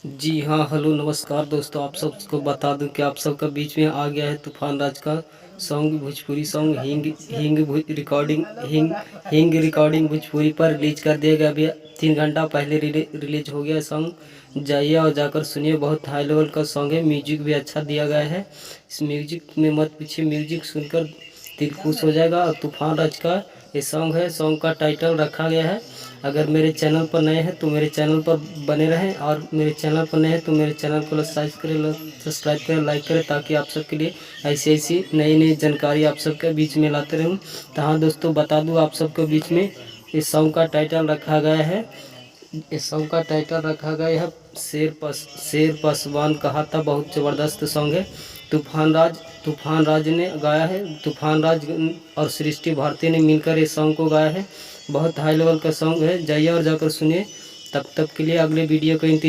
जी हाँ, हेलो नमस्कार दोस्तों। आप सबको बता दूं कि आप सबका बीच में आ गया है तूफान राज का सॉन्ग, भोजपुरी सॉन्ग हिंग रिकॉर्डिंग भोजपुरी पर रिलीज कर दिया गया। अभी 3 घंटा पहले रिलीज हो गया सॉन्ग। जाइए और जाकर सुनिए, बहुत हाई लेवल का सॉन्ग है। म्यूजिक भी अच्छा दिया गया है। इस म्यूजिक में मत पीछे, म्यूजिक सुनकर दिल खुश हो जाएगा। और तूफान राज का ये सॉन्ग है। सॉन्ग का टाइटल रखा गया है। अगर मेरे चैनल पर नए हैं तो मेरे चैनल पर बने रहें, और मेरे चैनल पर नए हैं तो मेरे चैनल को सब्सक्राइब करें, लाइक करें, ताकि आप सबके लिए ऐसी ऐसी नई नई जानकारी आप सबके बीच में लाते रहूं। तो हाँ दोस्तों, बता दूं आप सबके बीच में इस सॉन्ग का टाइटल रखा गया है। इस सॉन्ग का टाइटल रखा गया है शेर पासवान कहा था। बहुत ज़बरदस्त सॉन्ग है। तूफान राज ने गाया है। तूफान राज और सृष्टि भारती ने मिलकर इस सॉन्ग को गाया है। बहुत हाई लेवल का सॉन्ग है। जाइए और जाकर सुनिए। तब तक के लिए अगले वीडियो को